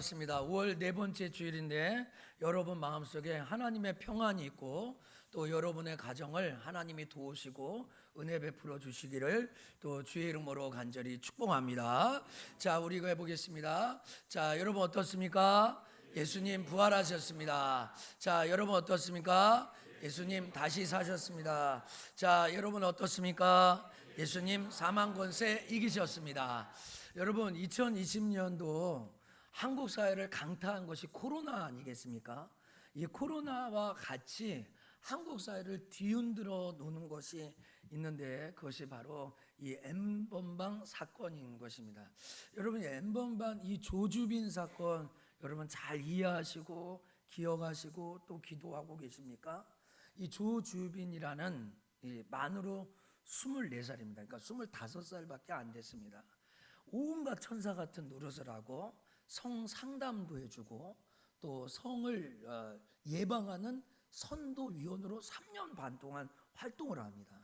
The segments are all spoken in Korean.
반갑습니다. 5월 네 번째 주일인데 여러분 마음속에 하나님의 평안이 있고 또 여러분의 가정을 하나님이 도우시고 은혜 베풀어 주시기를 또 주의 이름으로 간절히 축복합니다. 자, 우리 이거 해보겠습니다. 자, 여러분 어떻습니까? 예수님 부활하셨습니다. 자, 여러분 어떻습니까? 예수님 다시 사셨습니다. 자, 여러분 어떻습니까? 예수님 사망 권세 이기셨습니다. 여러분 2020년도 한국 사회를 강타한 것이 코로나 아니겠습니까? 이 코로나와 같이 한국 사회를 뒤흔들어 놓는 것이 있는데 그것이 바로 이 N번방 사건인 것입니다. 여러분 N번방 이 조주빈 사건 여러분 잘 이해하시고 기억하시고 또 기도하고 계십니까? 이 조주빈이라는 만으로 24살입니다. 그러니까 25살밖에 안 됐습니다. 온갖 천사 같은 노릇을 하고 성 상담도 해주고 또 성을 예방하는 선도위원으로 3년 반 동안 활동을 합니다.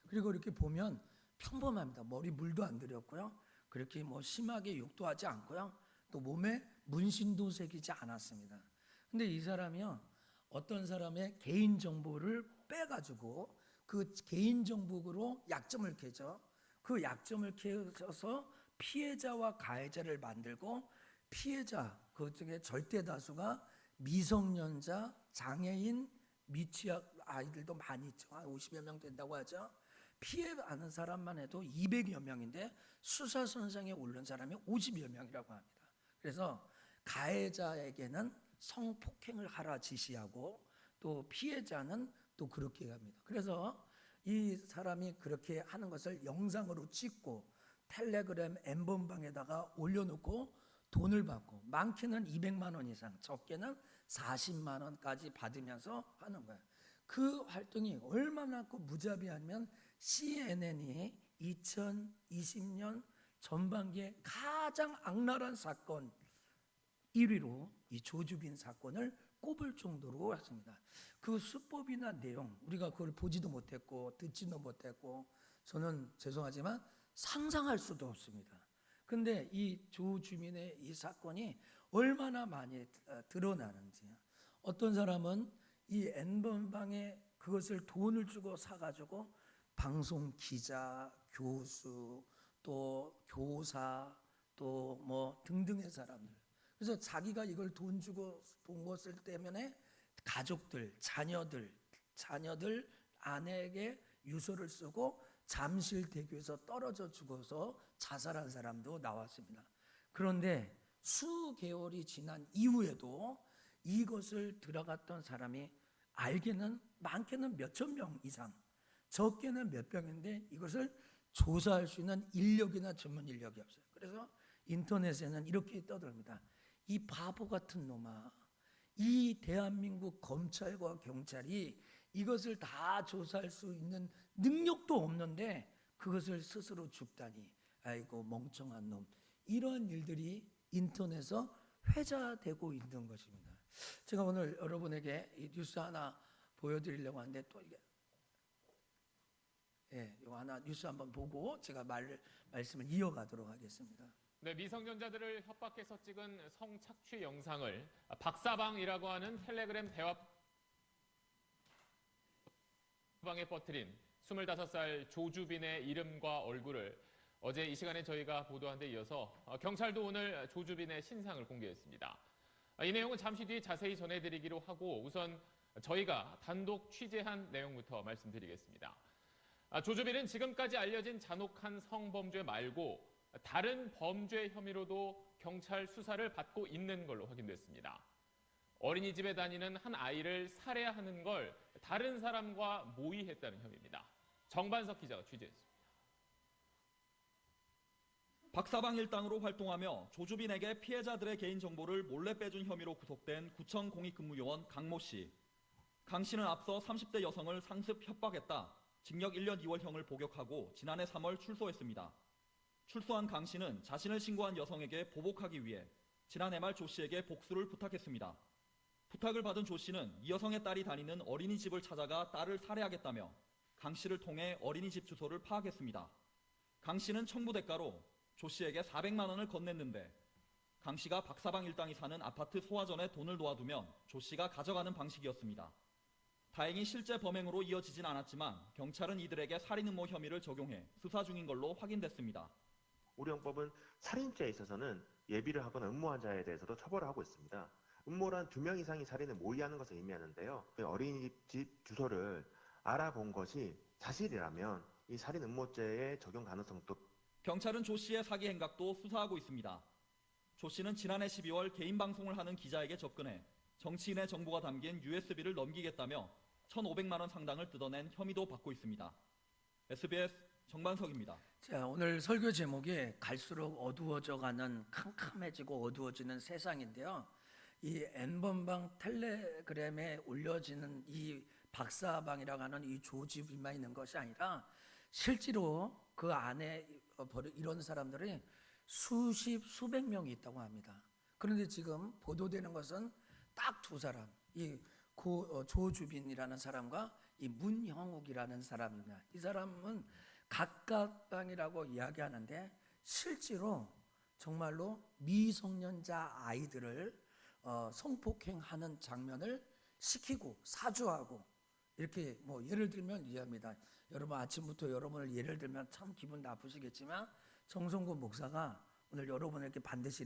그리고 이렇게 보면 평범합니다. 머리 물도 안 들였고요. 그렇게 뭐 심하게 욕도 하지 않고요. 또 몸에 문신도 새기지 않았습니다. 근데 이 사람이요, 어떤 사람의 개인 정보를 빼가지고 그 개인 정보로 약점을 캐죠. 그 약점을 캐서 피해자와 가해자를 만들고 피해자 그 중에 절대 다수가 미성년자, 장애인, 미취학 아이들도 많이 있죠. 한 50여 명 된다고 하죠. 피해가는 사람만 해도 200여 명인데 수사선상에 오른 사람이 50여 명이라고 합니다. 그래서 가해자에게는 성폭행을 하라 지시하고 또 피해자는 또 그렇게 합니다. 그래서 이 사람이 그렇게 하는 것을 영상으로 찍고 텔레그램 N번방에다가 올려놓고 돈을 받고 많게는 200만 원 이상 적게는 40만 원까지 받으면서 하는 거예요. 그 활동이 얼마나 무자비하면 CNN이 2020년 전반기에 가장 악랄한 사건 1위로 이 조주빈 사건을 꼽을 정도로 했습니다. 그 수법이나 내용 우리가 그걸 보지도 못했고 듣지도 못했고 저는 죄송하지만 상상할 수도 없습니다. 근데 이 조주민의 이 사건이 얼마나 많이 드러나는지 어떤 사람은 이 N번방에 그것을 돈을 주고 사가지고 방송 기자, 교수, 또 교사, 또 뭐 등등의 사람들 그래서 자기가 이걸 돈 주고 본 것을 때문에 가족들, 자녀들 아내에게 유서를 쓰고 잠실대교에서 떨어져 죽어서 자살한 사람도 나왔습니다. 그런데 수개월이 지난 이후에도 이것을 들어갔던 사람이 알게는 많게는 몇천 명 이상, 적게는 몇 명인데 이것을 조사할 수 있는 인력이나 전문 인력이 없어요. 그래서 인터넷에는 이렇게 떠듭니다. 이 바보 같은 놈아, 이 대한민국 검찰과 경찰이 이것을 다 조사할 수 있는 능력도 없는데 그것을 스스로 죽다니, 아이고 멍청한 놈. 이런 일들이 인터넷에서 회자되고 있는 것입니다. 제가 오늘 여러분에게 이 뉴스 하나 보여드리려고 하는데 또 이게 이거 하나 뉴스 한번 보고 제가 말씀을 이어가도록 하겠습니다. 네, 미성년자들을 협박해서 찍은 성착취 영상을 박사방이라고 하는 텔레그램 대화방에 퍼뜨린 25살 조주빈의 이름과 얼굴을 어제 이 시간에 저희가 보도한 데 이어서 경찰도 오늘 조주빈의 신상을 공개했습니다. 이 내용은 잠시 뒤에 자세히 전해드리기로 하고 우선 저희가 단독 취재한 내용부터 말씀드리겠습니다. 조주빈은 지금까지 알려진 잔혹한 성범죄 말고 다른 범죄 혐의로도 경찰 수사를 받고 있는 걸로 확인됐습니다. 어린이집에 다니는 한 아이를 살해하는 걸 다른 사람과 모의했다는 혐의입니다. 정반석 기자가 취재했습니다. 박사방 일당으로 활동하며 조주빈에게 피해자들의 개인정보를 몰래 빼준 혐의로 구속된 구청 공익근무요원 강모 씨. 강 씨는 앞서 30대 여성을 상습 협박했다 징역 1년 2월형을 복역하고 지난해 3월 출소했습니다. 출소한 강 씨는 자신을 신고한 여성에게 보복하기 위해 지난해 말 조 씨에게 복수를 부탁했습니다. 부탁을 받은 조 씨는 이 여성의 딸이 다니는 어린이집을 찾아가 딸을 살해하겠다며 강 씨를 통해 어린이집 주소를 파악했습니다. 강 씨는 청부 대가로 조 씨에게 400만 원을 건넸는데 강 씨가 박사방 일당이 사는 아파트 소화전에 돈을 놓아두면 조 씨가 가져가는 방식이었습니다. 다행히 실제 범행으로 이어지진 않았지만 경찰은 이들에게 살인 음모 혐의를 적용해 수사 중인 걸로 확인됐습니다. 우리 형법은 살인죄에 있어서는 예비를 하거나 음모한 자에 대해서도 처벌을 하고 있습니다. 음모란 2명 이상이 살인을 모의하는 것을 의미하는데요. 어린이집 주소를 알아본 것이 사실이라면 이 살인 음모죄의 적용 가능성도 경찰은 조 씨의 사기 행각도 수사하고 있습니다. 조 씨는 지난해 12월 개인 방송을 하는 기자에게 접근해 정치인의 정보가 담긴 USB를 넘기겠다며 1,500만 원 상당을 뜯어낸 혐의도 받고 있습니다. SBS 정반석입니다. 자, 오늘 설교 제목이 갈수록 어두워져 가는 캄캄해지고 어두워지는 세상인데요. 이 N번방 텔레그램에 올려지는 이 박사방이라고 하는 이 조집만 있는 것이 아니라 실제로 그 안에 이런 사람들이 수백 명이 있다고 합니다. 그런데 지금 보도되는 것은 딱 2사람, 이 조주빈이라는 사람과 이 문형욱이라는 사람입니다. 이 사람은 각각방이라고 이야기하는데 실제로 정말로 미성년자 아이들을 성폭행하는 장면을 시키고 사주하고 이렇게 뭐 예를 들면 이해합니다. 여러분 아침부터 여러분을 예를 들면 참 기분 나쁘시겠지만 정성곤 목사가 오늘 여러분에게 반드시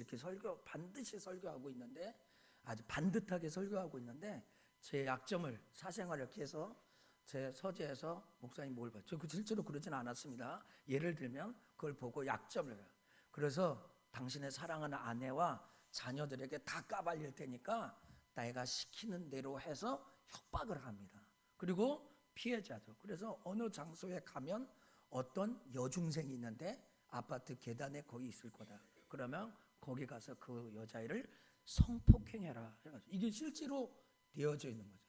설교하고 있는데 아주 반듯하게 설교하고 있는데 제 약점을 사생활 이렇게 해서 제 서재에서 목사님 뭘 봐요. 저 실제로 그러진 않았습니다. 예를 들면 그걸 보고 약점을 해요. 그래서 당신의 사랑하는 아내와 자녀들에게 다 까발릴 테니까 내가 시키는 대로 해서 협박을 합니다. 그리고 피해자죠. 그래서 어느 장소에 가면 어떤 여중생이 있는데 아파트 계단에 거기 있을 거다. 그러면 거기 가서 그 여자애를 성폭행해라. 이게 실제로 되어져 있는 거죠.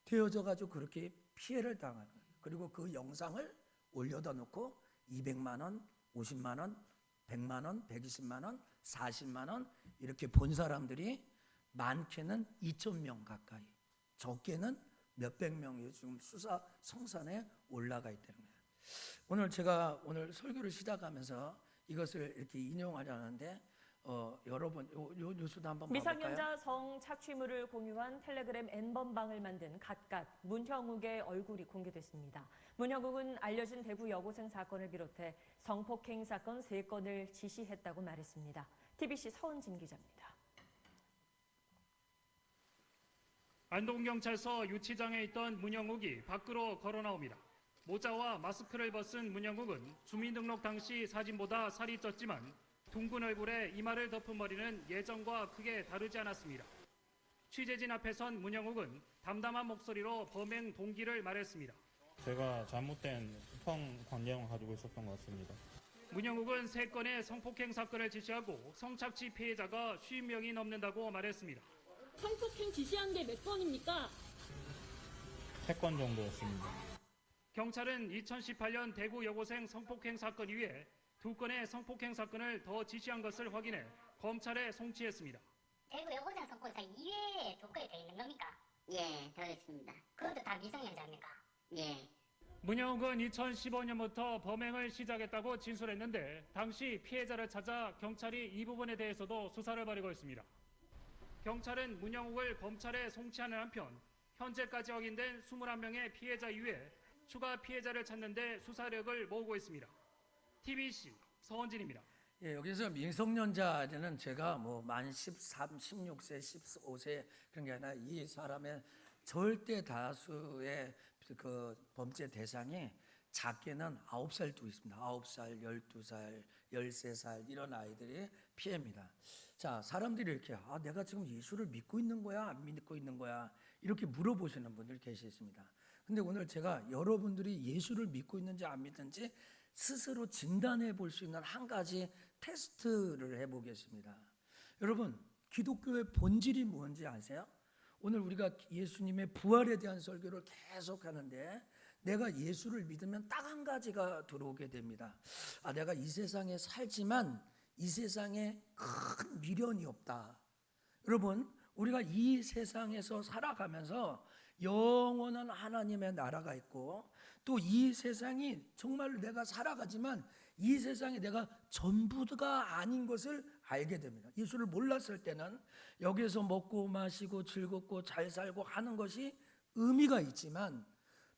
되어져 가지고 그렇게 피해를 당하는 거예요. 그리고 그 영상을 올려다 놓고 200만 원, 50만 원, 100만 원, 120만 원, 40만 원 이렇게 본 사람들이 많게는 2,000명 가까이, 적게는 몇백 명이 지금 수사 성산에 올라가 있다는 거예요. 오늘 제가 설교를 시작하면서 이것을 이렇게 인용하려는데 여러분 요 뉴스도 한번 봐볼까요? 미성년자 성착취물을 공유한 텔레그램 N번방을 만든 갓갓 문형욱의 얼굴이 공개됐습니다. 문형욱은 알려진 대구 여고생 사건을 비롯해 성폭행 사건 3건을 지시했다고 말했습니다. TBC 서은진 기자입니다. 안동경찰서 유치장에 있던 문형욱이 밖으로 걸어 나옵니다. 모자와 마스크를 벗은 문형욱은 주민등록 당시 사진보다 살이 쪘지만 둥근 얼굴에 이마를 덮은 머리는 예전과 크게 다르지 않았습니다. 취재진 앞에 선 문형욱은 담담한 목소리로 범행 동기를 말했습니다. 제가 잘못된 성관계형을 가지고 있었던 것 같습니다. 문형욱은 3건의 성폭행 사건을 지시하고 성착취 피해자가 50명이 넘는다고 말했습니다. 성폭행 지시한 게 몇 건입니까? 3건 정도였습니다. 경찰은 2018년 대구 여고생 성폭행 사건 이외에 2건의 성폭행 사건을 더 지시한 것을 확인해 검찰에 송치했습니다. 대구 여고생 성폭행 이외에 2건이 더 있는 겁니까? 예, 더 있습니다. 그것도 다 미성년자입니까? 예. 문형욱은 2015년부터 범행을 시작했다고 진술했는데 당시 피해자를 찾아 경찰이 이 부분에 대해서도 수사를 벌이고 있습니다. 경찰은 문형욱을 검찰에 송치하는 한편 현재까지 확인된 21명의 피해자 이외에 추가 피해자를 찾는 데 수사력을 모으고 있습니다. TBC 서원진입니다. 예, 여기서 미성년자는 제가 뭐 만 13, 16세, 15세 그런 게 아니라 이 사람의 절대 다수의 그 범죄 대상이 작게는 9살도 있습니다. 9살, 12살, 13살 이런 아이들이 피해입니다. 자, 사람들이 이렇게 내가 지금 예수를 믿고 있는 거야? 안 믿고 있는 거야? 이렇게 물어보시는 분들 계시습니다. 근데 오늘 제가 여러분들이 예수를 믿고 있는지 안 믿는지 스스로 진단해 볼 수 있는 한 가지 테스트를 해보겠습니다. 여러분, 기독교의 본질이 뭔지 아세요? 오늘 우리가 예수님의 부활에 대한 설교를 계속 하는데 내가 예수를 믿으면 딱 한 가지가 들어오게 됩니다. 내가 이 세상에 살지만 이 세상에 큰 미련이 없다. 여러분, 우리가 이 세상에서 살아가면서 영원한 하나님의 나라가 있고 또 이 세상이 정말로 내가 살아가지만 이 세상에 내가 전부가 아닌 것을 알게 됩니다. 예수를 몰랐을 때는 여기에서 먹고 마시고 즐겁고 잘 살고 하는 것이 의미가 있지만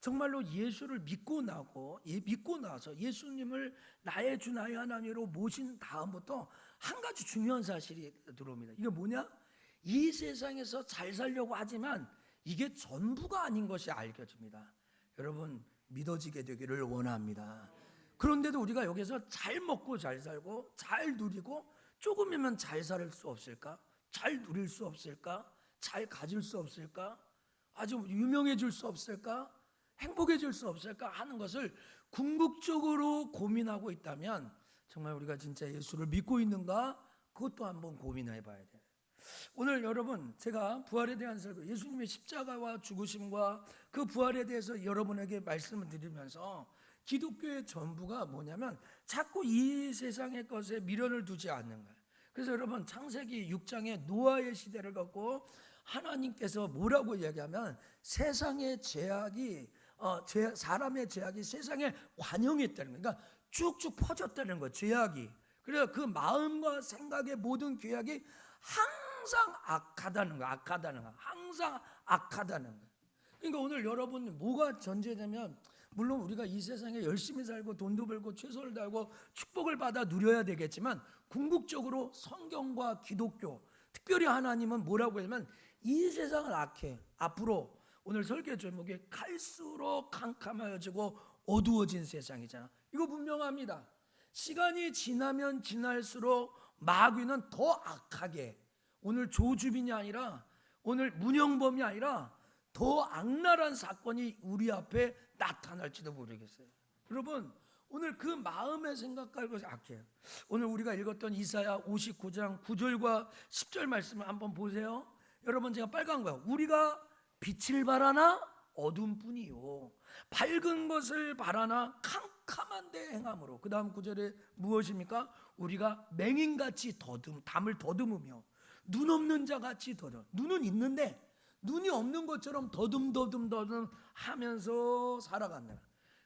정말로 예수를 믿고 나서 예수님을 나의 주 나의 하나님으로 모신 다음부터 한 가지 중요한 사실이 들어옵니다. 이게 뭐냐? 이 세상에서 잘 살려고 하지만 이게 전부가 아닌 것이 알려집니다. 여러분 믿어지게 되기를 원합니다. 그런데도 우리가 여기서 잘 먹고 잘 살고 잘 누리고 조금이면 잘 살 수 없을까? 잘 누릴 수 없을까? 잘 가질 수 없을까? 아주 유명해질 수 없을까? 행복해질 수 없을까? 하는 것을 궁극적으로 고민하고 있다면 정말 우리가 진짜 예수를 믿고 있는가? 그것도 한번 고민해 봐야 돼요. 오늘 여러분 제가 부활에 대한 설교, 예수님의 십자가와 죽으심과 그 부활에 대해서 여러분에게 말씀을 드리면서 기독교의 전부가 뭐냐면 자꾸 이 세상의 것에 미련을 두지 않는 거예요. 그래서 여러분 창세기 6장에 노아의 시대를 갖고 하나님께서 뭐라고 이야기하면 세상의 죄악이 사람의 죄악이 세상에 관영했다는 거예요. 그러니까 쭉쭉 퍼졌다는 거예요. 죄악이. 그래서 그 마음과 생각의 모든 죄악이 항상 악하다는 거예요. 항상 악하다는 거예요. 그러니까 오늘 여러분 뭐가 전제되면 물론 우리가 이 세상에 열심히 살고 돈도 벌고 최선을 다하고 축복을 받아 누려야 되겠지만 궁극적으로 성경과 기독교 특별히 하나님은 뭐라고 하냐면 이 세상을 악해. 앞으로 오늘 설교 제목이 갈수록 캄캄해지고 어두워진 세상이잖아. 이거 분명합니다. 시간이 지나면 지날수록 마귀는 더 악하게 오늘 조주빈이 아니라 오늘 문형범이 아니라 더 악랄한 사건이 우리 앞에 나타날지도 모르겠어요. 여러분 오늘 그 마음의 생각과 이것이 악해요. 오늘 우리가 읽었던 이사야 59장 9절과 10절 말씀을 한번 보세요. 여러분 제가 빨간 거야. 우리가 빛을 바라나 어둠뿐이요 밝은 것을 바라나 캄캄한 데 행함으로. 그 다음 9절에 무엇입니까? 우리가 맹인같이 담을 더듬으며 눈 없는 자같이 더듬. 눈은 있는데 눈이 없는 것처럼 더듬 하면서 살아간다.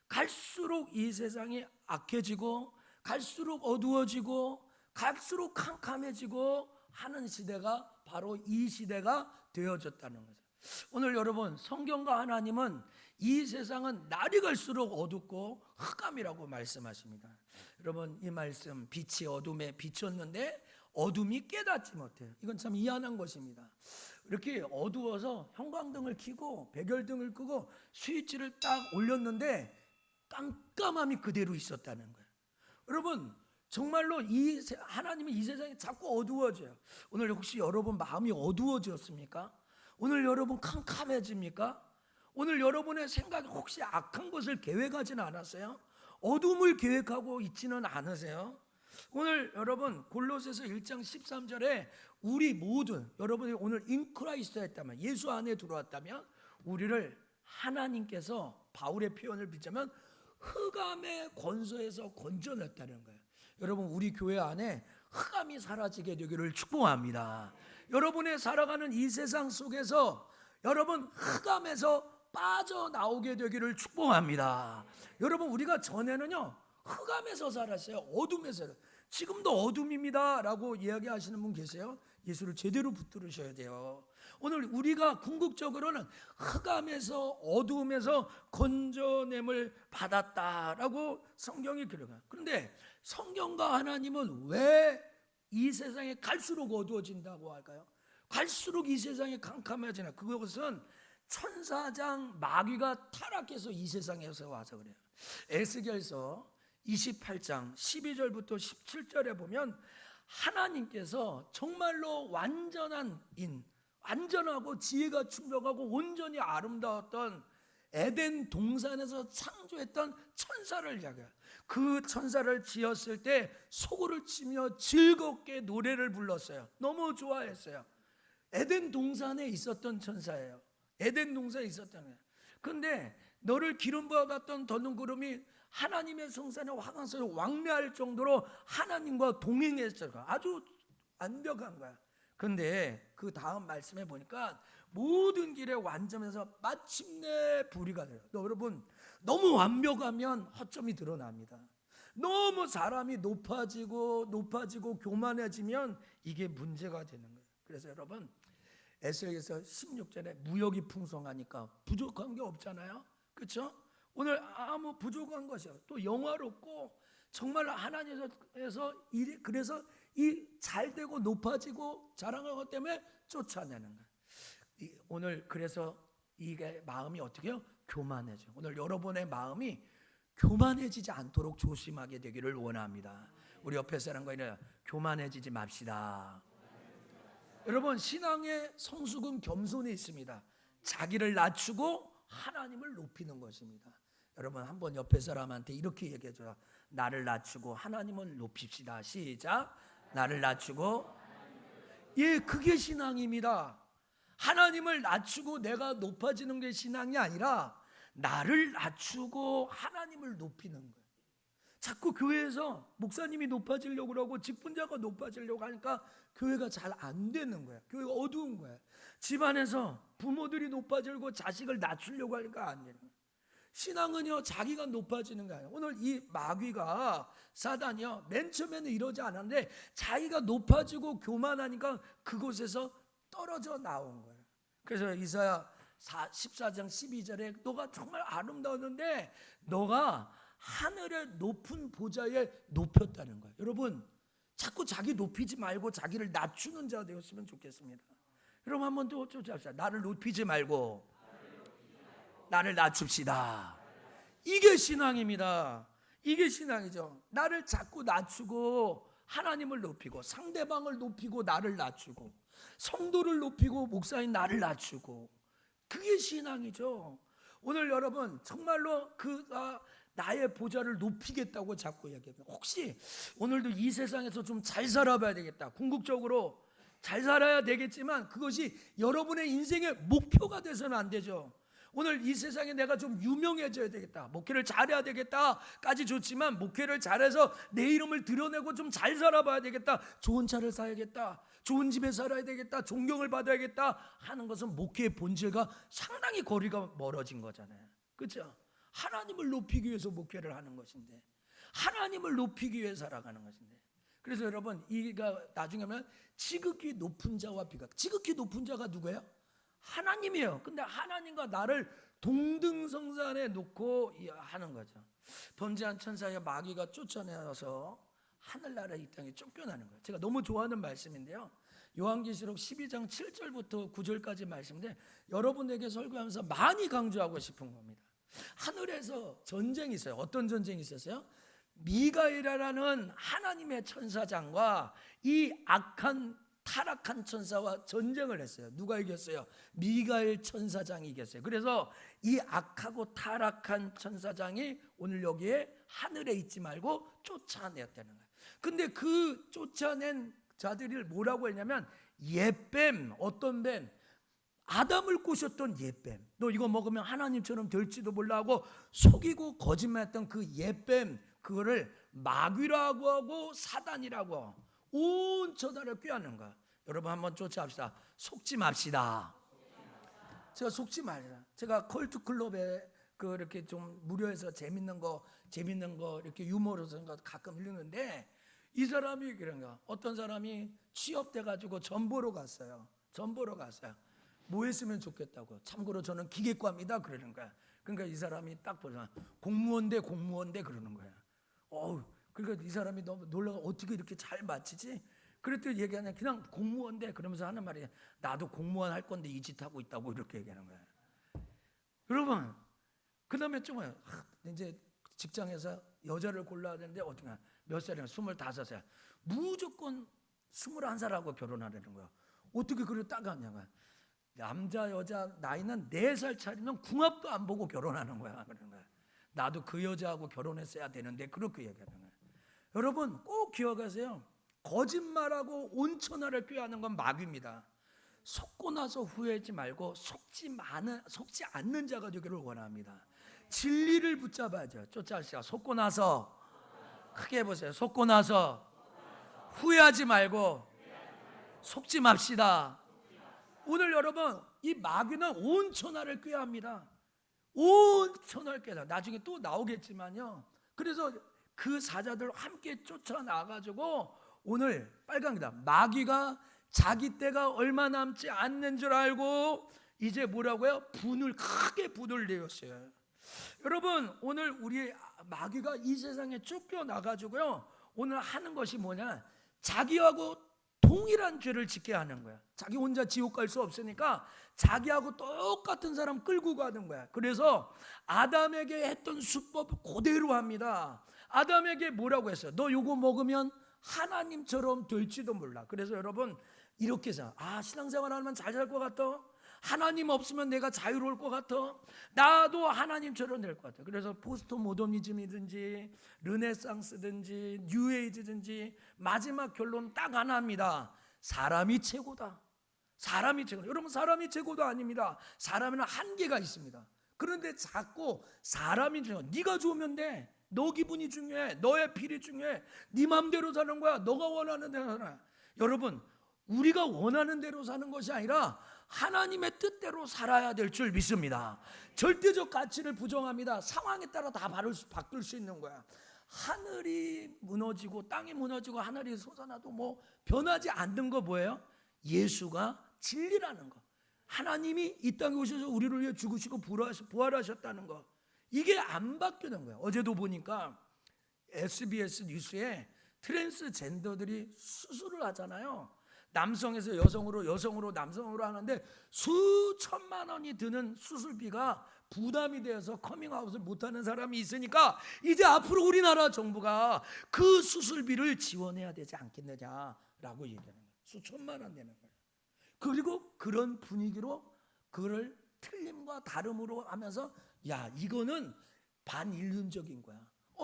갈수록 이 세상이 악해지고 갈수록 어두워지고 갈수록 캄캄해지고 하는 시대가 바로 이 시대가 되어졌다는 거죠. 오늘 여러분 성경과 하나님은 이 세상은 날이 갈수록 어둡고 흑암이라고 말씀하십니다. 여러분 이 말씀 빛이 어둠에 비쳤는데 어둠이 깨닫지 못해요. 이건 참 희한한 것입니다. 이렇게 어두워서 형광등을 켜고 백열등을 끄고 스위치를 딱 올렸는데 깜깜함이 그대로 있었다는 거예요. 여러분 정말로 하나님은 이 세상이 자꾸 어두워져요. 오늘 혹시 여러분 마음이 어두워졌습니까? 오늘 여러분 캄캄해집니까? 오늘 여러분의 생각이 혹시 악한 것을 계획하지는 않았어요? 어둠을 계획하고 있지는 않으세요? 오늘 여러분 골로새서 1장 13절에 우리 모든 여러분이 오늘 인 크라이스트 했다면 예수 안에 들어왔다면 우리를 하나님께서 바울의 표현을 빌자면 흑암의 권세에서 건져냈다는 거예요. 여러분 우리 교회 안에 흑암이 사라지게 되기를 축복합니다. 여러분의 살아가는 이 세상 속에서 여러분 흑암에서 빠져나오게 되기를 축복합니다. 여러분 우리가 전에는요 흑암에서 살았어요. 어둠에서. 지금도 어둠입니다 라고 이야기하시는 분 계세요? 예수를 제대로 붙들으셔야 돼요. 오늘 우리가 궁극적으로는 흑암에서 어두움에서 건져냄을 받았다라고 성경이 기록해요. 그런데 성경과 하나님은 왜 이 세상에 갈수록 어두워진다고 할까요? 갈수록 이 세상이 캄캄해지나? 그것은 천사장 마귀가 타락해서 이 세상에서 와서 그래요. 에스겔서 28장 12절부터 17절에 보면 하나님께서 정말로 완전하고 지혜가 충족하고 온전히 아름다웠던 에덴 동산에서 창조했던 천사를 이야기해요. 그 천사를 지었을 때 소고를 치며 즐겁게 노래를 불렀어요. 너무 좋아했어요. 에덴 동산에 있었던 천사예요. 에덴 동산에 있었던 거예요. 그런데 너를 기름 부어 갔던 더는 구름이 하나님의 성산에 화강석에 왕래할 정도로 하나님과 동행했어요. 아주 완벽한 거야. 그런데 그 다음 말씀에 보니까 모든 길에 완전해서 마침내 불의가 돼요. 여러분 너무 완벽하면 허점이 드러납니다. 너무 사람이 높아지고 교만해지면 이게 문제가 되는 거예요. 그래서 여러분 에스겔서 16절에 무역이 풍성하니까 부족한 게 없잖아요. 그렇죠? 오늘 아무 부족한 것이요. 또 영화롭고 정말 하나님께서 그래서 이 잘되고 높아지고 자랑하는 것 때문에 쫓아내는 거예요. 오늘 그래서 이게 마음이 어떻게 해요? 교만해져. 오늘 여러분의 마음이 교만해지지 않도록 조심하게 되기를 원합니다. 우리 옆에 사람과 교만해지지 맙시다. 여러분 신앙의 성숙은 겸손이 있습니다. 자기를 낮추고 하나님을 높이는 것입니다. 여러분 한번 옆에 사람한테 이렇게 얘기해줘요. 나를 낮추고 하나님을 높입시다. 시작. 나를 낮추고. 예, 그게 신앙입니다. 하나님을 낮추고 내가 높아지는 게 신앙이 아니라 나를 낮추고 하나님을 높이는 거예요. 자꾸 교회에서 목사님이 높아지려고 그러고 직분자가 높아지려고 하니까 교회가 잘 안 되는 거야. 교회가 어두운 거야. 집안에서 부모들이 높아지고 자식을 낮추려고 하니까 안 되는 거야. 신앙은요 자기가 높아지는 거예요. 오늘 이 마귀가 사단이요 맨 처음에는 이러지 않았는데 자기가 높아지고 교만하니까 그곳에서 떨어져 나온 거예요. 그래서 이사야 14장 12절에 너가 정말 아름다웠는데 너가 하늘의 높은 보좌에 높였다는 거예요. 여러분 자꾸 자기 높이지 말고 자기를 낮추는 자가 되었으면 좋겠습니다. 여러분 한번 또 합시다. 나를 높이지 말고 나를 낮춥시다. 이게 신앙입니다. 이게 신앙이죠. 나를 자꾸 낮추고 하나님을 높이고 상대방을 높이고 나를 낮추고 성도를 높이고 목사인 나를 낮추고 그게 신앙이죠. 오늘 여러분 정말로 나의 보좌를 높이겠다고 자꾸 얘기해요. 혹시 오늘도 이 세상에서 좀 잘 살아봐야 되겠다. 궁극적으로 잘 살아야 되겠지만 그것이 여러분의 인생의 목표가 돼서는 안 되죠. 오늘 이 세상에 내가 좀 유명해져야 되겠다. 목회를 잘해야 되겠다까지 좋지만 목회를 잘해서 내 이름을 드러내고 좀 잘 살아봐야 되겠다. 좋은 차를 사야겠다. 좋은 집에 살아야 되겠다. 존경을 받아야겠다 하는 것은 목회의 본질과 상당히 거리가 멀어진 거잖아요. 그렇죠? 하나님을 높이기 위해서 목회를 하는 것인데 하나님을 높이기 위해 살아가는 것인데 그래서 여러분 이가 나중에 하면 지극히 높은 자와 비각. 지극히 높은 자가 누구예요? 하나님이에요. 근데 하나님과 나를 동등성산에 놓고 하는 거죠. 범죄한 천사의 마귀가 쫓아내어서 하늘나라 이 땅에 쫓겨나는 거예요. 제가 너무 좋아하는 말씀인데요. 요한계시록 12장 7절부터 9절까지 말씀인데 여러분에게 설교하면서 많이 강조하고 싶은 겁니다. 하늘에서 전쟁이 있어요. 어떤 전쟁이 있었어요? 미가엘이라는 하나님의 천사장과 이 악한 타락한 천사와 전쟁을 했어요. 누가 이겼어요? 미가엘 천사장이 이겼어요. 그래서 이 악하고 타락한 천사장이 오늘 여기에 하늘에 있지 말고 쫓아내었다는 거예요. 근데 그 쫓아낸 자들을 뭐라고 했냐면 옛뱀, 어떤 뱀? 아담을 꼬셨던 옛뱀. 너 이거 먹으면 하나님처럼 될지도 몰라 하고 속이고 거짓말했던 그 옛뱀, 그거를 마귀라고 하고 사단이라고 하고 온 천하를 꾀하는 거야. 여러분 한번 쫓아합시다. 속지 맙시다. 제가 속지 말자. 제가 컬트 클럽에 이렇게 좀 무료해서 재밌는 거 이렇게 유머로 가끔 읽는데 이 사람이 그런가. 어떤 사람이 취업돼 가지고 전보로 갔어요. 뭐 했으면 좋겠다고. 참고로 저는 기계과입니다. 그러는 거야. 그러니까 이 사람이 딱 보자. 공무원 대 그러는 거야. 그러니까 이 사람이 너무 놀라서 어떻게 이렇게 잘 맞히지? 그랬더니 얘기하냐 그냥 공무원 대 그러면서 하는 말이 나도 공무원 할 건데 이 짓 하고 있다고 이렇게 얘기하는 거야. 여러분 그다음에 좀 이제 직장에서 여자를 골라야 되는데 어떻게 몇 살이냐 25살 무조건 21살하고 결혼하려는 거야. 어떻게 그걸 따가냐. 남자 여자 나이는 4살 차이면 궁합도 안 보고 결혼하는 거야. 그러는 거야. 나도 그 여자하고 결혼했어야 되는데 그렇게 얘기하는 거야. 여러분 꼭 기억하세요. 거짓말하고 온천하를 꾀하는 건 마귀입니다. 속고 나서 후회하지 말고 속지 않는 자가 되기를 원합니다. 진리를 붙잡아야죠. 쫓아가시죠. 속고 나서 크게 해보세요. 속고 나서 후회하지 말고 속지 맙시다. 오늘 여러분 이 마귀는 온 천하를 꾀합니다. 온 천하를 꾀다. 나중에 또 나오겠지만요. 그래서 그 사자들 함께 쫓아나가지고 오늘 빨강이다. 마귀가 자기 때가 얼마 남지 않는 줄 알고 이제 뭐라고요? 크게 분을 내었어요. 여러분, 오늘 우리 마귀가 이 세상에 쫓겨나가지고요, 오늘 하는 것이 뭐냐? 자기하고 동일한 죄를 짓게 하는 거야. 자기 혼자 지옥 갈 수 없으니까 자기하고 똑같은 사람 끌고 가는 거야. 그래서 아담에게 했던 수법 그대로 합니다. 아담에게 뭐라고 했어요? 너 요거 먹으면 하나님처럼 될지도 몰라. 그래서 여러분 이렇게 해서 신앙생활 하면 잘 살 것 같아? 하나님 없으면 내가 자유로울 것 같아? 나도 하나님처럼 될 것 같아. 그래서 포스트 모더니즘이든지 르네상스든지 뉴에이지든지 마지막 결론 딱 하나입니다. 사람이 최고다. 사람이 최고다. 여러분, 사람이 최고도 아닙니다. 사람에는 한계가 있습니다. 그런데 자꾸 사람이 중요해. 네가 좋으면 돼. 너 기분이 중요해. 너의 필이 중요해. 네 마음대로 사는 거야. 너가 원하는 대로 살아. 여러분, 우리가 원하는 대로 사는 것이 아니라 하나님의 뜻대로 살아야 될 줄 믿습니다. 절대적 가치를 부정합니다. 상황에 따라 다 바뀔 수 있는 거야. 하늘이 무너지고 땅이 무너지고 하늘이 솟아나도 뭐 변하지 않는 거 뭐예요? 예수가 진리라는 거. 하나님이 이 땅에 오셔서 우리를 위해 죽으시고 부활하셨다는 거. 이게 안 바뀌는 거야. 어제도 보니까 SBS 뉴스에 트랜스젠더들이 수술을 하잖아요. 남성에서 여성으로, 여성으로 남성으로 하는데 수천만 원이 드는 수술비가 부담이 되어서 커밍아웃을 못하는 사람이 있으니까 이제 앞으로 우리나라 정부가 그 수술비를 지원해야 되지 않겠느냐라고 얘기하는 거예요. 수천만 원 되는 거예요. 그리고 그런 분위기로 그걸 틀림과 다름으로 하면서 이거는 반인륜적인 거야.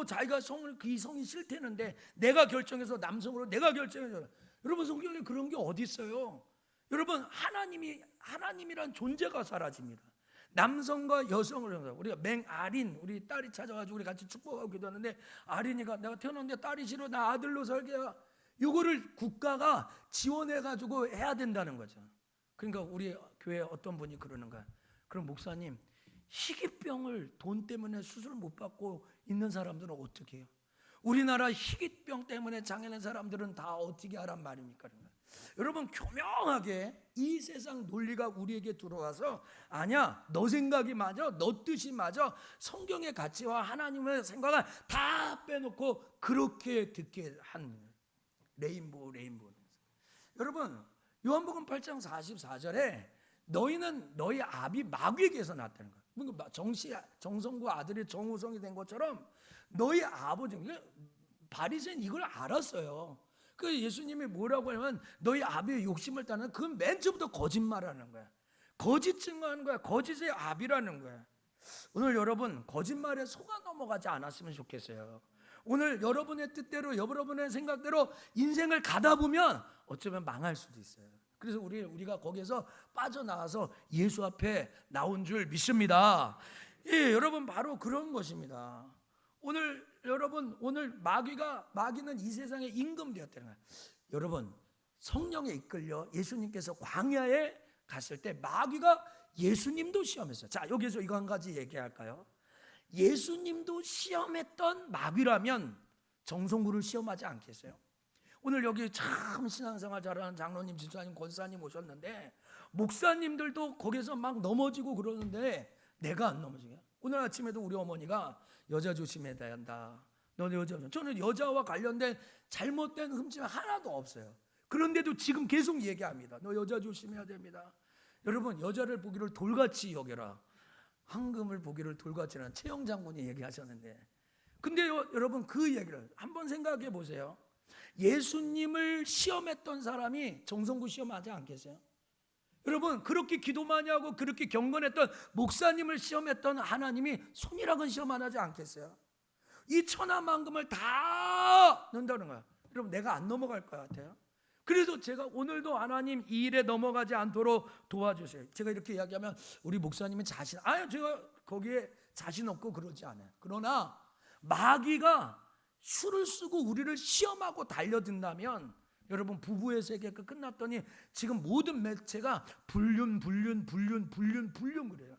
자기가 이 성이 싫다는데 내가 결정해서 남성으로 내가 결정해서. 여러분, 성경에 그런 게 어디 있어요? 여러분, 하나님이란 존재가 사라집니다. 남성과 여성을 우리가 맹아린 우리 딸이 찾아가지고 우리 같이 축복하고 기도하는데, 아린이가 내가 태어났는데 딸이 싫어, 나 아들로 살게. 요거를 국가가 지원해가지고 해야 된다는 거죠. 그러니까 우리 교회 어떤 분이 그러는 거야. 그럼 목사님, 희귀병을 돈 때문에 수술 못 받고 있는 사람들은 어떻게 해요? 우리나라 희귀병 때문에 장애는 사람들은 다 어떻게 하란 말입니까? 여러분, 교명하게 이 세상 논리가 우리에게 들어와서 아니야, 너 생각이 맞아, 너 뜻이 맞아, 성경의 가치와 하나님의 생각을 다 빼놓고 그렇게 듣게 한 레인보우. 여러분, 요한복음 8장 44절에 너희는 너희 아비 마귀에게서 났다는 거야. 그러니까 정성구 아들이 정우성이 된 것처럼 너희 아버지, 바리새인 이걸 알았어요. 그 예수님이 뭐라고 하냐면 너희 아비의 욕심을 따는, 그건 맨 처음부터 거짓말하는 거야. 거짓 증거하는 거야. 거짓의 아비라는 거야. 오늘 여러분, 거짓말에 속아 넘어가지 않았으면 좋겠어요. 오늘 여러분의 뜻대로, 여러분의 생각대로 인생을 가다 보면 어쩌면 망할 수도 있어요. 그래서 우리가 거기에서 빠져나와서 예수 앞에 나온 줄 믿습니다. 여러분, 바로 그런 것입니다. 오늘 마귀는 이 세상에 임금되었다는 거예요. 여러분, 성령에 이끌려 예수님께서 광야에 갔을 때 마귀가 예수님도 시험했어요. 자, 여기서 이거 한 가지 얘기할까요? 예수님도 시험했던 마귀라면 정성구를 시험하지 않겠어요? 오늘 여기 참 신앙생활 잘하는 장로님, 집사님, 권사님 오셨는데 목사님들도 거기서 막 넘어지고 그러는데 내가 안 넘어지냐? 오늘 아침에도 우리 어머니가 여자 조심해야 한다. 너는 여자. 저는 여자와 관련된 잘못된 흠집 하나도 없어요. 그런데도 지금 계속 얘기합니다. 너 여자 조심해야 됩니다. 여러분, 여자를 보기를 돌같이 여겨라. 황금을 보기를 돌같이라는 최영 장군이 얘기하셨는데, 근데 여러분, 그 얘기를 한번 생각해 보세요. 예수님을 시험했던 사람이 정성구 시험하지 않겠어요? 여러분, 그렇게 기도 많이 하고 그렇게 경건했던 목사님을 시험했던 하나님이 손이랑은 시험 안 하지 않겠어요? 이 천하만금을 다 넣는다는 거야. 여러분, 내가 안 넘어갈 것 같아요. 그래서 제가 오늘도 하나님 이 일에 넘어가지 않도록 도와주세요. 제가 이렇게 이야기하면 우리 목사님은 제가 거기에 자신 없고 그러지 않아요. 그러나 마귀가 수를 쓰고 우리를 시험하고 달려든다면, 여러분, 부부의 세계가 끝났더니 지금 모든 매체가 불륜 그래요.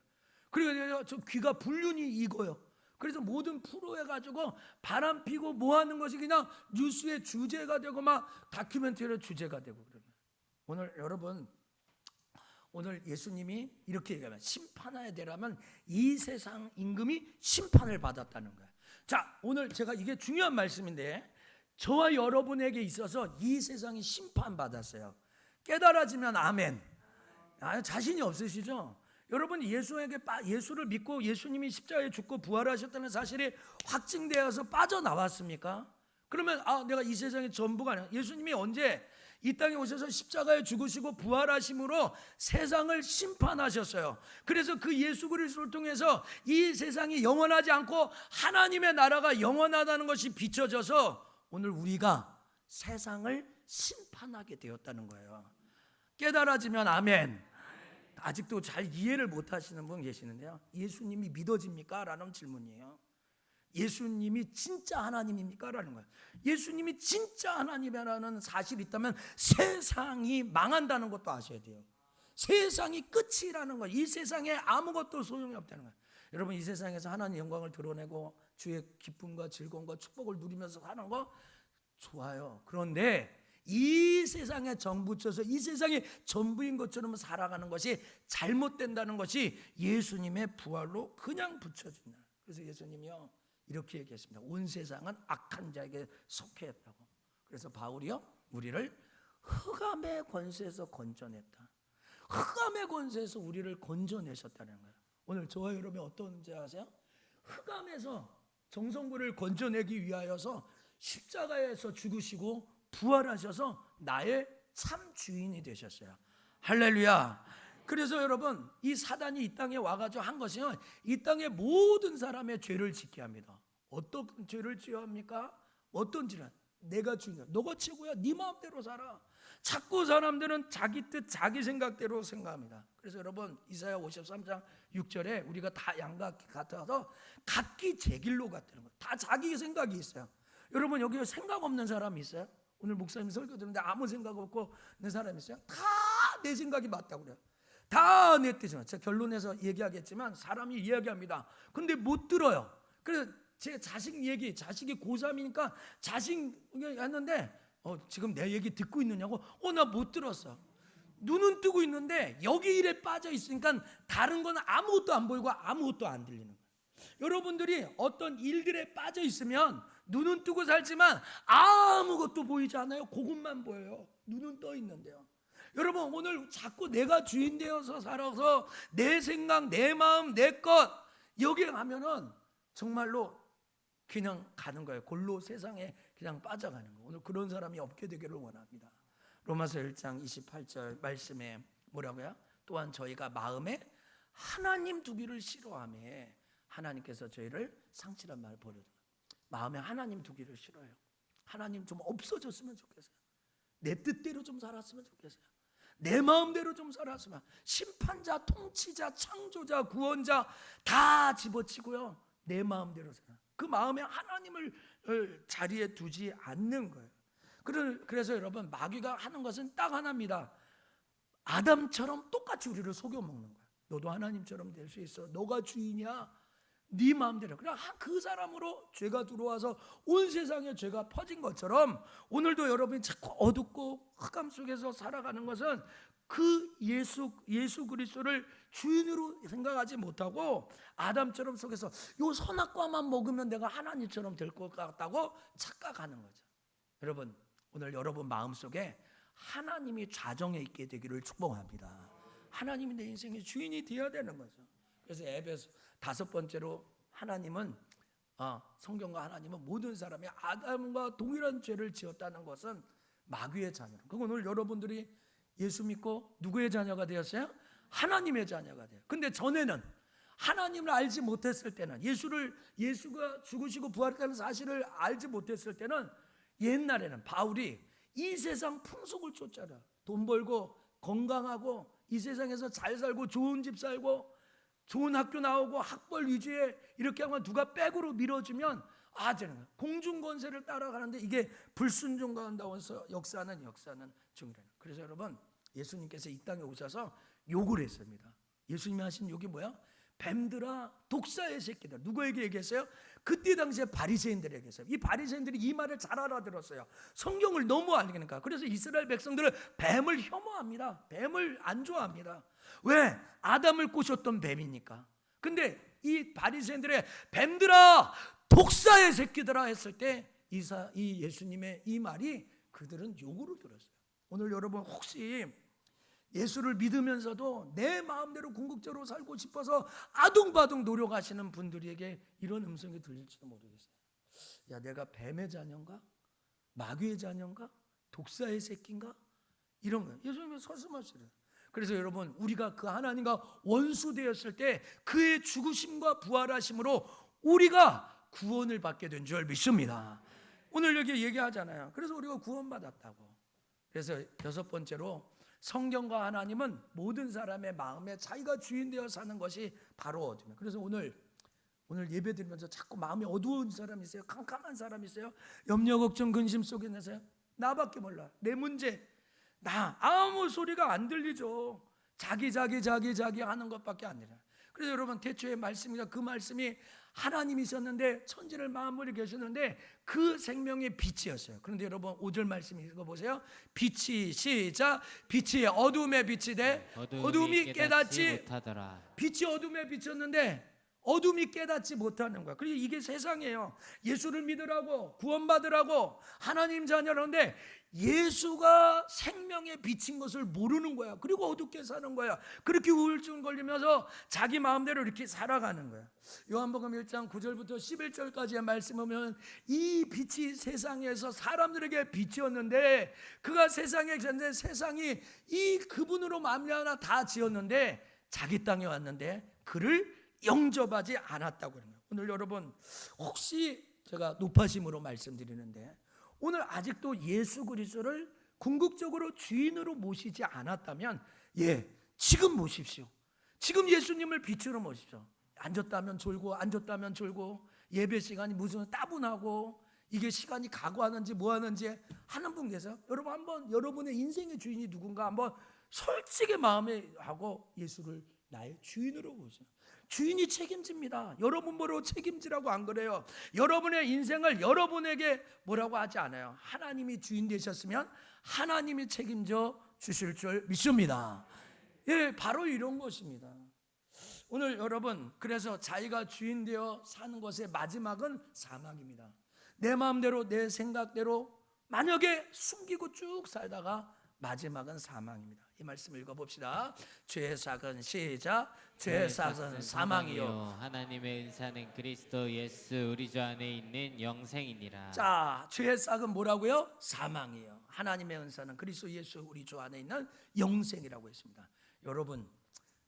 그리고 저 귀가 불륜이 이거요. 그래서 모든 프로해 가지고 바람 피고 뭐 하는 것이 그냥 뉴스의 주제가 되고 막 다큐멘터리의 주제가 되고 그러면 오늘 여러분 오늘 예수님이 이렇게 얘기하면 심판해야 되라면 이 세상 임금이 심판을 받았다는 거예요. 자, 오늘 제가 이게 중요한 말씀인데 저와 여러분에게 있어서 이 세상이 심판받았어요. 깨달아지면 아멘. 자신이 없으시죠? 여러분 예수를 믿고 예수님이 십자가에 죽고 부활하셨다는 사실이 확증되어서 빠져나왔습니까? 그러면 내가 이 세상의 전부가 아니야. 예수님이 언제 이 땅에 오셔서 십자가에 죽으시고 부활하심으로 세상을 심판하셨어요. 그래서 그 예수 그리스도를 통해서 이 세상이 영원하지 않고 하나님의 나라가 영원하다는 것이 비춰져서 오늘 우리가 세상을 심판하게 되었다는 거예요. 깨달아지면 아멘. 아직도 잘 이해를 못 하시는 분 계시는데요. 예수님이 믿어집니까? 라는 질문이에요. 예수님이 진짜 하나님입니까? 라는 거예요. 예수님이 진짜 하나님이라는 사실이 있다면 세상이 망한다는 것도 아셔야 돼요. 세상이 끝이라는 거예요. 이 세상에 아무것도 소용이 없다는 거예요. 여러분 이 세상에서 하나님 영광을 드러내고 주의 기쁨과 즐거움과 축복을 누리면서 사는 거 좋아요. 그런데 이 세상에 정붙여서 이 세상이 전부인 것처럼 살아가는 것이 잘못된다는 것이 예수님의 부활로 그냥 붙여진다. 그래서 예수님이요 이렇게 얘기했습니다. 온 세상은 악한 자에게 속해 있다고. 그래서 바울이요 우리를 흑암의 권세에서 건져냈다. 흑암의 권세에서 우리를 건져내셨다는 거예요. 오늘 저와 여러분이 어떤 문제 아세요? 흑암에서 정성부를 건져내기 위하여서 십자가에서 죽으시고 부활하셔서 나의 참 주인이 되셨어요. 할렐루야. 그래서 여러분 이 사단이 이 땅에 와가지고 한 것은 이 땅의 모든 사람의 죄를 짓게 합니다. 어떤 죄를 지어야 합니까? 어떤 죄는 내가 주인이야. 너가 최고야. 네 마음대로 살아. 자꾸 사람들은 자기 뜻 자기 생각대로 생각합니다. 그래서 여러분 이사야 53장 6절에 우리가 다 양과 같아서 각기 제 길로 갔다는 거예요. 다 자기 생각이 있어요. 여러분 여기 생각 없는 사람이 있어요? 오늘 목사님 설교 듣는데 아무 생각 없고 있는 사람이 있어요? 다 내 생각이 맞다고 그래요. 다 내 뜻이에요. 제가 결론에서 얘기하겠지만 사람이 이야기합니다. 근데 못 들어요. 그래서 제 자식이 고3이니까 자식 했는데 지금 내 얘기 듣고 있느냐고 나 못 들었어. 눈은 뜨고 있는데 여기 일에 빠져 있으니까 다른 건 아무것도 안 보이고 아무것도 안 들리는 거예요. 여러분들이 어떤 일들에 빠져 있으면 눈은 뜨고 살지만 아무것도 보이지 않아요. 그것만 보여요. 눈은 떠 있는데요. 여러분 오늘 자꾸 내가 주인 되어서 살아서 내 생각, 내 마음, 내 것 여기에 가면은 정말로 그냥 가는 거예요. 골로 세상에 그냥 빠져가는 거예요. 오늘 그런 사람이 없게 되기를 원합니다. 로마서 1장 28절 말씀에 뭐라고요? 또한 저희가 마음에 하나님 두기를 싫어하며 하나님께서 저희를 상실한 말을 버려둬요. 마음에 하나님 두기를 싫어해요. 하나님 좀 없어졌으면 좋겠어요. 내 뜻대로 좀 살았으면 좋겠어요. 내 마음대로 좀 살았으면. 심판자, 통치자, 창조자, 구원자 다 집어치고요 내 마음대로 살아. 그 마음에 하나님을 자리에 두지 않는 거예요. 그래서 여러분 마귀가 하는 것은 딱 하나입니다. 아담처럼 똑같이 우리를 속여먹는 거예요. 너도 하나님처럼 될 수 있어. 너가 주인이야. 네 마음대로. 그냥 그 사람으로 죄가 들어와서 온 세상에 죄가 퍼진 것처럼 오늘도 여러분이 자꾸 어둡고 흑암 속에서 살아가는 것은 그 예수 그리스도를 주인으로 생각하지 못하고 아담처럼 속에서 요 선악과만 먹으면 내가 하나님처럼 될 것 같다고 착각하는 거죠. 여러분 오늘 여러분 마음속에 하나님이 좌정에 있게 되기를 축복합니다. 하나님이 내 인생의 주인이 되어야 되는 거죠. 그래서 에베소 5번째로 하나님은 성경과 하나님은 모든 사람이 아담과 동일한 죄를 지었다는 것은 마귀의 자녀. 그럼 오늘 여러분들이 예수 믿고 누구의 자녀가 되었어요? 하나님의 자녀가 돼요. 근데 전에는 하나님을 알지 못했을 때는 예수가 죽으시고 부활했다는 사실을 알지 못했을 때는 옛날에는 바울이 이 세상 풍속을 쫓아라. 돈 벌고 건강하고 이 세상에서 잘 살고 좋은 집 살고 좋은 학교 나오고 학벌 위주에 이렇게 하면 누가 백으로 밀어주면 저는 공중권세를 따라가는데 이게 불순종 가운데서 역사는 중이라는. 그래서 여러분 예수님께서 이 땅에 오셔서 욕을 했습니다. 예수님이 하신 욕이 뭐야? 뱀들아 독사의 새끼들. 누구에게 얘기했어요? 그때 당시에 바리새인들에게 했어요. 이 바리새인들이 이 말을 잘 알아들었어요. 성경을 너무 아니니까. 그래서 이스라엘 백성들은 뱀을 혐오합니다. 뱀을 안 좋아합니다. 왜? 아담을 꼬셨던 뱀이니까. 근데 이 바리새인들의 뱀들아 독사의 새끼들아 했을 때 이 예수님의 이 말이 그들은 욕으로 들었어요. 오늘 여러분 혹시 예수를 믿으면서도 내 마음대로 궁극적으로 살고 싶어서 아둥바둥 노력하시는 분들에게 이런 음성이 들릴지도 모르겠어요. 야, 내가 뱀의 자녀인가? 마귀의 자녀인가? 독사의 새끼인가? 이런 거예요. 예수님이 말씀하시래요. 그래서 여러분 우리가 그 하나님과 원수되었을 때 그의 죽으심과 부활하심으로 우리가 구원을 받게 된 줄 믿습니다. 오늘 여기 얘기하잖아요. 그래서 우리가 구원받았다고. 그래서 6번째로 성경과 하나님은 모든 사람의 마음에 자기가 주인 되어 사는 것이 바로 어둠이에요. 그래서 오늘 예배 드리면서 자꾸 마음이 어두운 사람이 있어요. 캄캄한 사람이 있어요. 염려 걱정 근심 속에 내세요. 나밖에 몰라. 내 문제. 나 아무 소리가 안 들리죠. 자기 하는 것밖에 안 들려요. 그래서 여러분 태초의 말씀이가 그 말씀이 하나님이셨는데 천지를 만물이 계셨는데 그 생명의 빛이었어요. 그런데 여러분 5절 말씀 읽어보세요. 빛이 시작. 빛이 어둠에 빛이 돼 어둠이 깨닫지 못하더라. 빛이 어둠에 비쳤는데 어둠이 깨닫지 못하는 거야. 그리고 이게 세상이에요. 예수를 믿으라고 구원받으라고 하나님 자녀라는데 예수가 생명에 비친 것을 모르는 거야. 그리고 어둡게 사는 거야. 그렇게 우울증 걸리면서 자기 마음대로 이렇게 살아가는 거야. 요한복음 1장 9절부터 11절까지의 말씀 보면 이 빛이 세상에서 사람들에게 빛이었는데 그가 세상에 계셨는데 세상이 이 그분으로 말미암아 다 지었는데 자기 땅에 왔는데 그를 영접하지 않았다고 그러는 거예요. 오늘 여러분 혹시 제가 높아심으로 말씀드리는데 오늘 아직도 예수 그리스도를 궁극적으로 주인으로 모시지 않았다면 지금 모십시오. 지금 예수님을 빛으로 모십시오. 앉았다면 졸고 예배 시간이 무슨 따분하고 이게 시간이 가고 하는지 뭐 하는지 하는 분 계세요? 여러분 한번 여러분의 인생의 주인이 누군가 한번 솔직히 마음에 하고 예수를 나의 주인으로 보세요. 주인이 책임집니다. 여러분 뭐로 책임지라고 안 그래요. 여러분의 인생을 여러분에게 뭐라고 하지 않아요. 하나님이 주인 되셨으면 하나님이 책임져 주실 줄 믿습니다. 바로 이런 것입니다. 오늘 여러분 그래서 자기가 주인 되어 사는 것의 마지막은 사망입니다. 내 마음대로 내 생각대로 만약에 숨기고 쭉 살다가 마지막은 사망입니다. 이 말씀 읽어봅시다. 죄의 삭은 시작. 죄의 삭은 사망이요 하나님의 은사는 그리스도 예수 우리 주 안에 있는 영생이니라. 자, 죄의 삭은 뭐라고요? 사망이에요. 하나님의 은사는 그리스도 예수 우리 주 안에 있는 영생이라고 했습니다.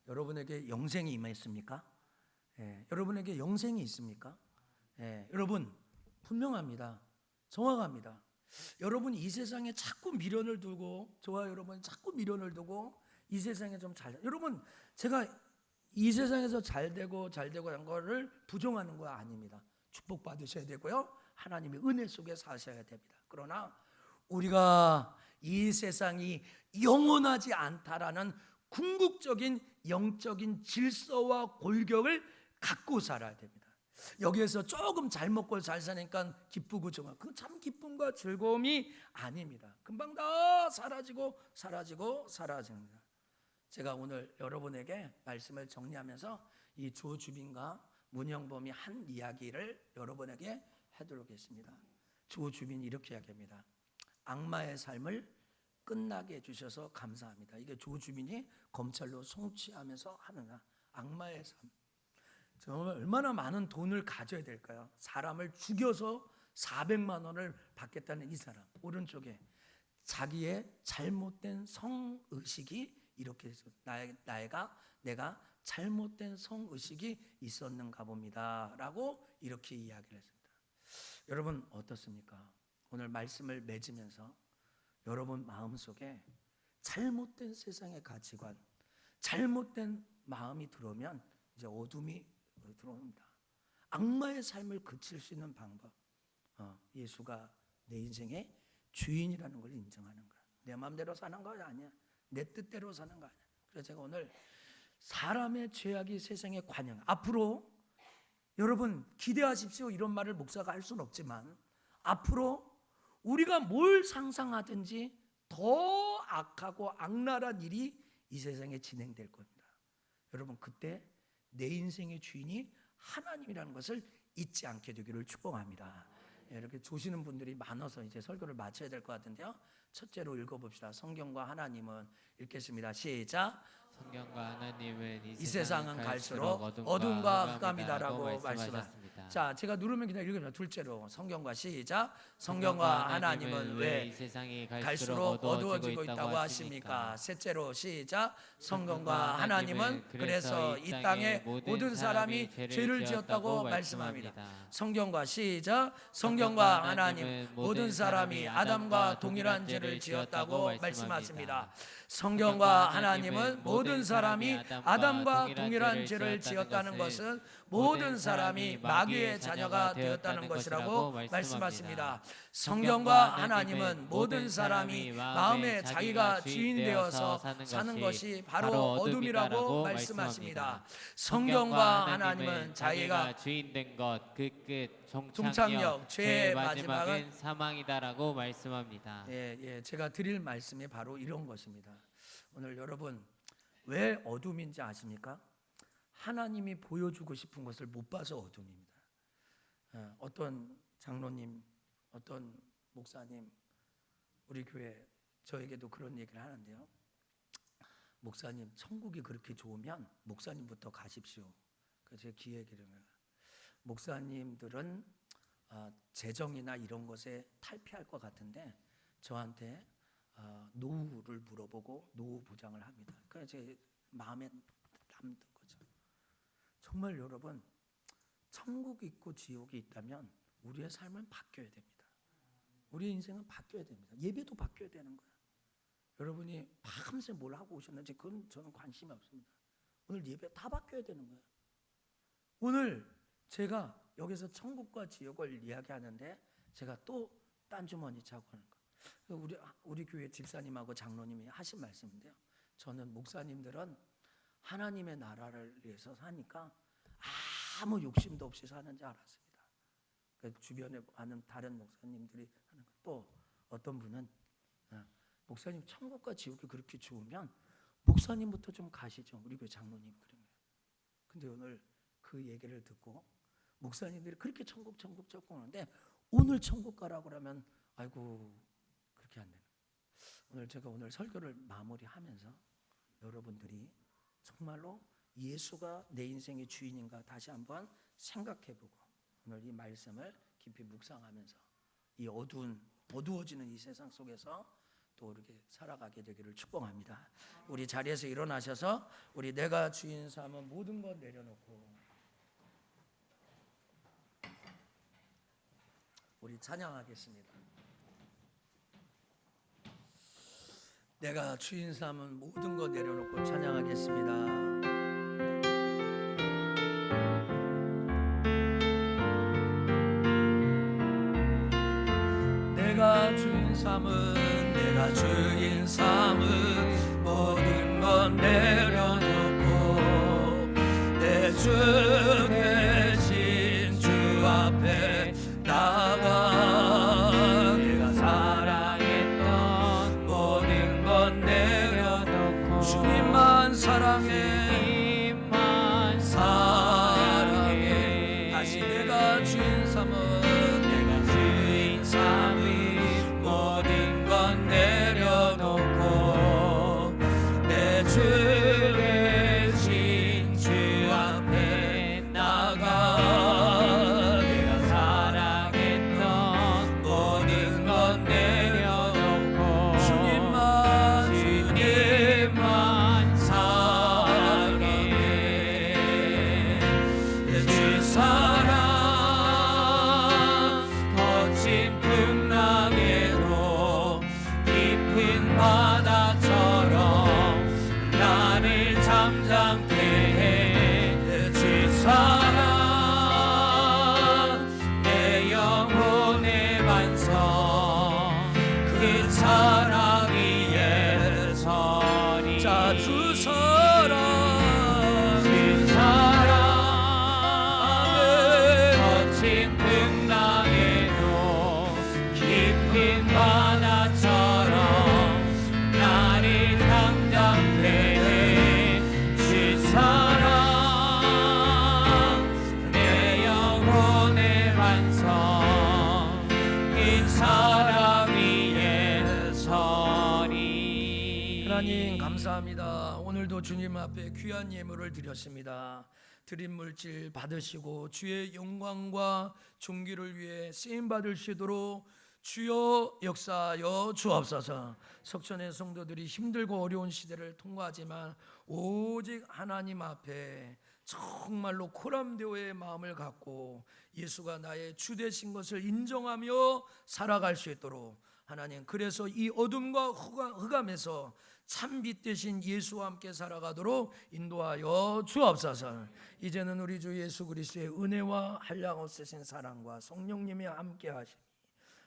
여러분에게 영생이 임했습니까? 여러분에게 영생이 있습니까? 여러분 분명합니다. 정확합니다. 여러분이 이 세상에 자꾸 미련을 두고 저와 여러분이 자꾸 미련을 두고 이 세상에 좀 여러분 제가 이 세상에서 잘되고 한 거를 부정하는 거 아닙니다. 축복받으셔야 되고요. 하나님의 은혜 속에 사셔야 됩니다. 그러나 우리가 이 세상이 영원하지 않다라는 궁극적인 영적인 질서와 골격을 갖고 살아야 됩니다. 여기에서 조금 잘 먹고 잘 사니까 기쁘고 좋아. 그건 참 기쁨과 즐거움이 아닙니다. 금방 다 사라집니다. 제가 오늘 여러분에게 말씀을 정리하면서 이 조주빈과 문영범이 한 이야기를 여러분에게 해드리겠습니다. 조주빈이 이렇게 이야기합니다. 악마의 삶을 끝나게 해주셔서 감사합니다. 이게 조주빈이 검찰로 송치하면서 하느냐. 악마의 삶. 정말 얼마나 많은 돈을 가져야 될까요? 사람을 죽여서 400만 원을 받겠다는 이 사람. 오른쪽에 자기의 잘못된 성의식이 이렇게 해서 내가 잘못된 성의식이 있었는가 봅니다 라고 이렇게 이야기를 했습니다. 여러분 어떻습니까? 오늘 말씀을 맺으면서 여러분 마음속에 잘못된 세상의 가치관, 잘못된 마음이 들어오면 이제 어둠이 들어옵니다. 악마의 삶을 그칠 수 있는 방법, 예수가 내 인생의 주인이라는 걸 인정하는 거야. 내 마음대로 사는 거 아니야. 내 뜻대로 사는 거 아니야. 그래서 제가 오늘 사람의 죄악이 세상에 관영. 앞으로 여러분 기대하십시오. 이런 말을 목사가 할 수는 없지만 앞으로 우리가 뭘 상상하든지 더 악하고 악랄한 일이 이 세상에 진행될 겁니다. 여러분 그때 내 인생의 주인이 하나님이라는 것을 잊지 않게 되기를 축복합니다. 이렇게 조시는 분들이 많아서 이제 설교를 마쳐야 될 것 같은데요. 첫째로 읽어봅시다. 성경과 하나님은. 읽겠습니다. 시작. 성경과 하나님은 이 세상은 갈수록 어둠과 흑암이다라고 말씀하셨습니다. 자, 제가 누르면 그냥 읽으면 둘째로 성경과 시작. 성경과 하나님은 왜 이 세상이 갈수록 어두워지고 있다고 하십니까? 셋째로 시작. 성경과 하나님은 그래서 이 땅에 모든 사람이 죄를 지었다고 말씀합니다. 성경과 시작. 성경과 하나님은 모든 사람이 아담과 동일한 죄를 지었다고 말씀하십니다. 성경과 하나님은 모든 사람이 아담과 동일한 죄를 지었다는 것은 모든 사람이 마귀의 자녀가 되었다는 것이라고 말씀하십니다. 성경과 하나님은 모든 사람이 마음에 자기가 주인 되어서 사는 것이 바로 어둠이라고 말씀하십니다. 성경과 하나님은 자기가 주인 된 것 그 끝 종착역 죄의 마지막은 사망이다라고 말씀합니다. 제가 드릴 말씀이 바로 이런 것입니다. 오늘 여러분 왜 어둠인지 아십니까? 하나님이 보여주고 싶은 것을 못 봐서 어둠입니다. 어떤 장로님, 어떤 목사님, 우리 교회 저에게도 그런 얘기를 하는데요. 목사님, 천국이 그렇게 좋으면 목사님부터 가십시오. 그래서 제가 기획이를 목사님들은 재정이나 이런 것에 탈피할 것 같은데 저한테 노후를 물어보고 노후 보장을 합니다. 그래서 제 마음에 남는 거죠. 정말 여러분 천국이 있고 지옥이 있다면 우리의 삶은 바뀌어야 됩니다. 우리의 인생은 바뀌어야 됩니다. 예배도 바뀌어야 되는 거예요. 여러분이 밤새 뭘 하고 오셨는지 그건 저는 관심이 없습니다. 오늘 예배 다 바뀌어야 되는 거예요. 오늘 제가 여기서 천국과 지옥을 이야기하는데 제가 또 딴 주머니 차고 하는 거예요. 우리 교회 집사님하고 장로님이 하신 말씀인데요. 저는 목사님들은 하나님의 나라를 위해서 사니까 아무 욕심도 없이 사는 줄 알았습니다. 주변에 아는 다른 목사님들이 하는 거. 또 어떤 분은 목사님 천국과 지옥이 그렇게 좋으면 목사님부터 좀 가시죠. 우리 교회 장로님 그러면. 근데 오늘 그 얘기를 듣고 목사님들이 그렇게 천국 찾고 오는데 오늘 천국 가라고 그러면 아이고 그렇게 안 되는. 오늘 제가 오늘 설교를 마무리하면서 여러분들이 정말로 예수가 내 인생의 주인인가 다시 한번 생각해보고 오늘 이 말씀을 깊이 묵상하면서 이 어두워지는 이 세상 속에서 또 이렇게 살아가게 되기를 축복합니다. 우리 자리에서 일어나셔서 우리 내가 주인 삼은 모든 것 내려놓고 우리 찬양하겠습니다. 내가 주인 삼은 모든 것 내려놓고 찬양하겠습니다. 내가 주인 삼은 모든 것 내려놓고 내 주 대신 주 앞에 나가 내가 사랑했던 모든 것 내려놓고 주님만 사랑해 다시 내가 주인 삼은 모든 것 내려놓고 내 주 대신 주 앞에 나가 내가 사랑했던 모든 것 내려놓고 주님만 사랑해 내 주 사랑 거친 풍랑에도 깊은 바다처럼 나를 잠잠케 해 내 주 사랑 내 영혼의 반성 그 사랑 위에 서리 자 주 사랑 오늘도 주님 앞에 귀한 예물을 드렸습니다. 드린 물질 받으시고 주의 영광과 존귀를 위해 쓰임 받을 수 있도록 주여 역사하여 주옵소서. 석천의 성도들이 힘들고 어려운 시대를 통과하지만 오직 하나님 앞에 정말로 코람데오의 마음을 갖고 예수가 나의 주 되신 것을 인정하며 살아갈 수 있도록 하나님, 그래서 이 어둠과 흑암에서 참 빛 되신 예수와 함께 살아가도록 인도하여 주옵소서. 이제는 우리 주 예수 그리스도의 은혜와 한량없으신 사랑과 성령님이 함께 하시니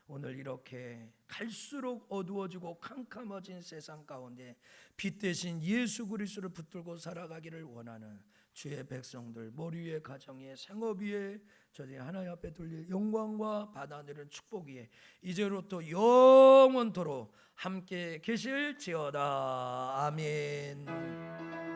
오늘 이렇게 갈수록 어두워지고 캄캄해진 세상 가운데 빛 대신 예수 그리스도를 붙들고 살아가기를 원하는 주의 백성들, 머리 위에 가정 위에 생업 위에 저희 하나님 앞에 돌릴 영광과 받아들이는 축복 위에 이제로부터 영원토록 함께 계실지어다. 아멘.